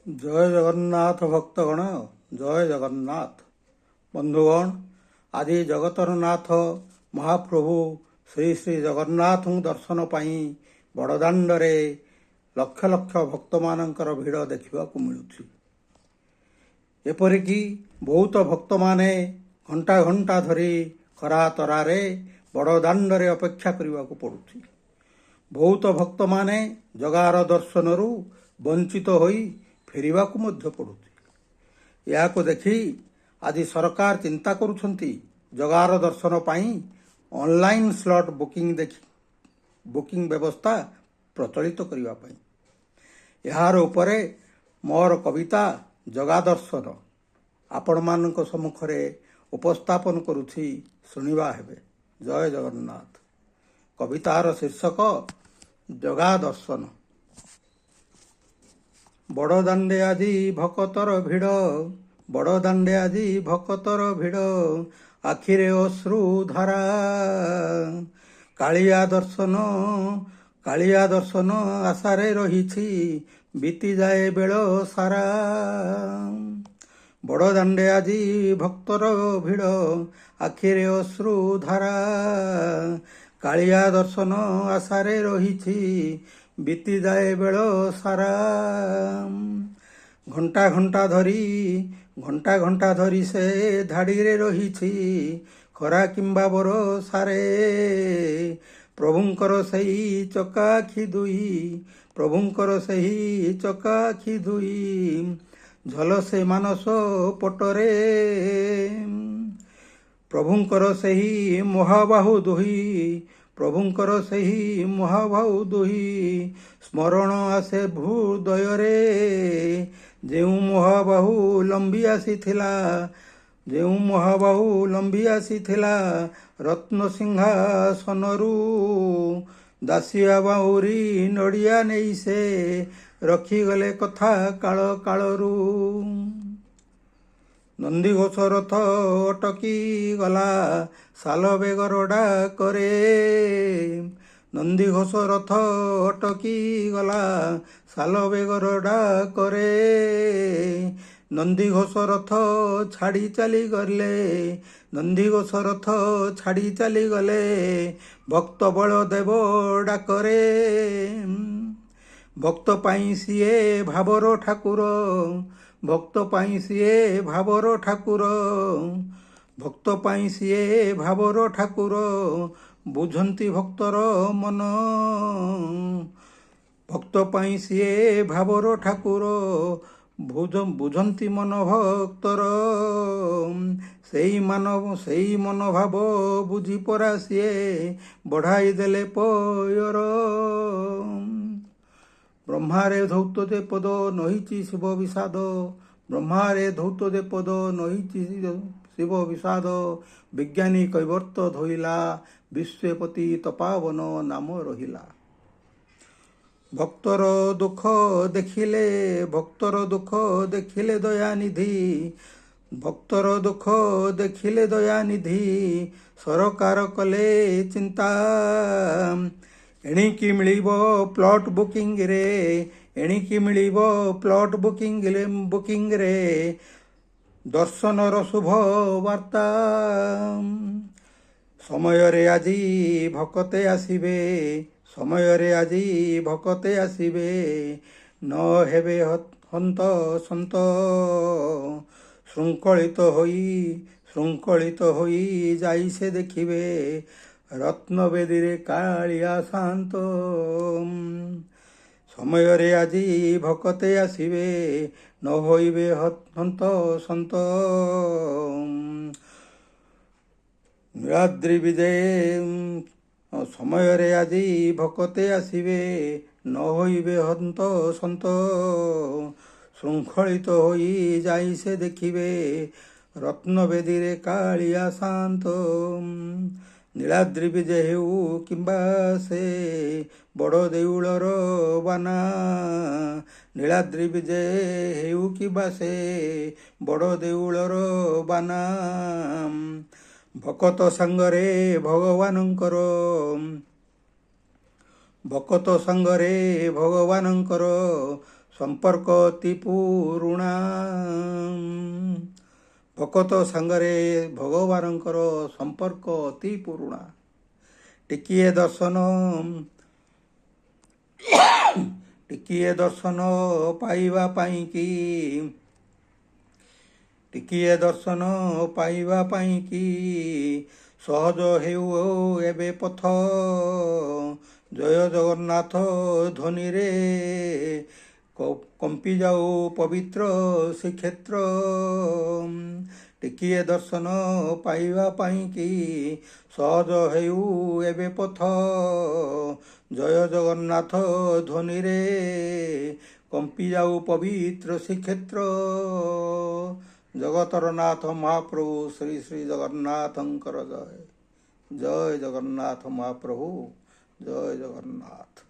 ଜୟ ଜଗନ୍ନାଥ ଭକ୍ତଗଣ, ଜୟ ଜଗନ୍ନାଥ। ବନ୍ଧୁଗଣ, ଆଜି ଜଗତର ନାଥ ମହାପ୍ରଭୁ ଶ୍ରୀ ଶ୍ରୀ ଜଗନ୍ନାଥଙ୍କୁ ଦର୍ଶନ ପାଇଁ ବଡ଼ଦାଣ୍ଡରେ ଲକ୍ଷ ଲକ୍ଷ ଭକ୍ତମାନଙ୍କର ଭିଡ଼ ଦେଖିବାକୁ ମିଳୁଛି। ଏପରିକି ବହୁତ ଭକ୍ତମାନେ ଘଣ୍ଟା ଘଣ୍ଟା ଧରି ଖରା ତରାରେ ବଡ଼ଦାଣ୍ଡରେ ଅପେକ୍ଷା କରିବାକୁ ପଡ଼ୁଛି। ବହୁତ ଭକ୍ତମାନେ ଜଗାର ଦର୍ଶନରୁ ବଞ୍ଚିତ ହୋଇ ଫେରିବାକୁ ମଧ୍ୟ ପଡ଼ୁଛି। ଏହାକୁ ଦେଖି ଆଜି ସରକାର ଚିନ୍ତା କରୁଛନ୍ତି ଜଗାର ଦର୍ଶନ ପାଇଁ ଅନଲାଇନ୍ ସ୍ଲଟ୍ ବୁକିଂ ବ୍ୟବସ୍ଥା ପ୍ରଚଳିତ କରିବା ପାଇଁ। ଏହାର ଉପରେ ମୋର କବିତା ଜଗା ଦର୍ଶନ ଆପଣମାନଙ୍କ ସମ୍ମୁଖରେ ଉପସ୍ଥାପନ କରୁଛି, ଶୁଣିବା ହେବେ। ଜୟ ଜଗନ୍ନାଥ। କବିତାର ଶୀର୍ଷକ ଜଗା ଦର୍ଶନ। ବଡ଼ଦାଣ୍ଡେ ଆଜି ଭକତର ଭିଡ଼, ବଡ଼ଦାଣ୍ଡେ ଆଜି ଭକତର ଭିଡ଼, ଆଖିରେ ଅଶ୍ରୁ ଧାରା। କାଳିଆ ଦର୍ଶନ ଆଶାରେ ରହିଛି, ବିତିଯାଏ ବେଳ ସାରା। ବଡ଼ଦାଣ୍ଡେ ଆଜି ଭକ୍ତର ଭିଡ଼, ଆଖିରେ ଅଶ୍ରୁ ଧାରା। କାଳିଆ ଦର୍ଶନ ଆଶାରେ ରହିଛି, ବିତିଯାଏ ବେଳ ସାରା। ଘଣ୍ଟା ଘଣ୍ଟା ଧରି ସେ ଧାଡ଼ିରେ ରହିଛି, ଖରା କିମ୍ବା ବରଷାରେ। ପ୍ରଭୁଙ୍କର ସେହି ଚକାଆଖି ଦୁଇ, ଝଲସେ ମାନସ ପଟରେ। ପ୍ରଭୁଙ୍କର ସେହି ମହାବାହୁ ଦୁହି, ସ୍ମରଣ ଆସେ ହୃଦୟରେ। ଯେଉଁ ମହାବାହୁ ଲମ୍ବି ଆସିଥିଲା ରତ୍ନ ସିଂହାସନରୁ, ଦାସିଆ ବାଉରି ନଡ଼ିଆ ନେଇ ସେ ରଖିଗଲେ କଥା କାଳ କାଳରୁ। ନନ୍ଦିଘୋଷ ରଥ ଅଟକି ଗଲା ଶାଲବେଗର ଡାକରେ। ନନ୍ଦିଘୋଷ ରଥ ଅଟକି ଗଲା ଶାଲବେଗର ଡାକରେ। ନନ୍ଦିଘୋଷ ରଥ ଛାଡ଼ି ଚାଲିଗଲେ, ଭକ୍ତ ବଳଦେବ ଡାକରେ। ଭକ୍ତ ପାଇଁ ସିଏ ଭାବର ଠାକୁର, ଭକ୍ତ ପାଇଁ ସିଏ ଭାବର ଠାକୁର, ବୁଝନ୍ତି ଭକ୍ତର ମନ। ଭକ୍ତ ପାଇଁ ସିଏ ଭାବର ଠାକୁର, ବୁଝନ୍ତି ମନ ଭକ୍ତର। ସେଇ ମନୋଭାବ ବୁଝି ପରା ସିଏ ବଢ଼ାଇ ଦେଲେ ପୟର। ବ୍ରହ୍ମାରେ ଧୌତ ଯେ ପଦ ନହିଛି ଶିବ ବିଷାଦ, ବିଜ୍ଞାନୀ କୈବର୍ତ୍ତ ଧୋଇଲା, ବିଶ୍ୱପତି ତପାବନ ନାମ ରହିଲା। ଭକ୍ତର ଦୁଃଖ ଦେଖିଲେ ଦୟାନିଧି, ସରକାର କଲେ ଚିନ୍ତା। ଏଣିକି ମିଳିବ ପ୍ଲଟ୍ ବୁକିଂରେ ଦର୍ଶନର ଶୁଭ ବାର୍ତ୍ତା। ସମୟରେ ଆଜି ଭକତେ ଆସିବେ, ନ ହେବେ ହନ୍ତସନ୍ତ। ଶୃଙ୍ଖଳିତ ହୋଇ ଯାଇ ସେ ଦେଖିବେ, ରତ୍ନବେଦୀରେ କାଳିଆ ଶାନ୍ତ। ସମୟରେ ଆଜି ଭକତେ ଆସିବେ, ନ ହୋଇବେ ହନ୍ତସନ୍ତ। ସମୟରେ ଆଜି ଭକତେ ଆସିବେ, ନ ହୋଇବେ ହନ୍ତସନ୍ତ। ଶୃଙ୍ଖଳିତ ହୋଇ ଯାଇ ସେ ଦେଖିବେ, ରତ୍ନବେଦୀରେ କାଳିଆ ଶାନ୍ତ। ନୀଳାଦ୍ରି ବିଜେ ହେଉ କିମ୍ବା ସେ ବଡ଼ ଦେଉଳର ବାନା, ନୀଳାଦ୍ରି ବିଜେ ହେଉ କିମ୍ବା ସେ ବଡ଼ ଦେଉଳର ବାନା। ଭକତ ସାଙ୍ଗରେ ଭଗବାନଙ୍କର ସମ୍ପର୍କ ଅତି ପୁରୁଣା। ଭକତ ସାଙ୍ଗରେ ଭଗବାନଙ୍କର ସମ୍ପର୍କ ଅତି ପୁରୁଣା। ଟିକିଏ ଦର୍ଶନ ପାଇବା ପାଇଁ କି ସହଜ ହେଉ ଏବେ ପଥ। ଜୟ ଜଗନ୍ନାଥ ଧ୍ୱନିରେ କମ୍ପି ଯାଉ ପବିତ୍ର ଶ୍ରୀକ୍ଷେତ୍ର। ଟିକିଏ ଦର୍ଶନ ପାଇବା ପାଇଁ କି ସହଜ ହେଉ ଏବେ ପଥ। ଜୟ ଜଗନ୍ନାଥ ଧ୍ୱନିରେ କମ୍ପି ଯାଉ ପବିତ୍ର ଶ୍ରୀକ୍ଷେତ୍ର। ଜଗତର ନାଥ ମହାପ୍ରଭୁ ଶ୍ରୀ ଶ୍ରୀ ଜଗନ୍ନାଥଙ୍କର ଜୟ। ଜୟ ଜଗନ୍ନାଥ ମହାପ୍ରଭୁ, ଜୟ ଜଗନ୍ନାଥ।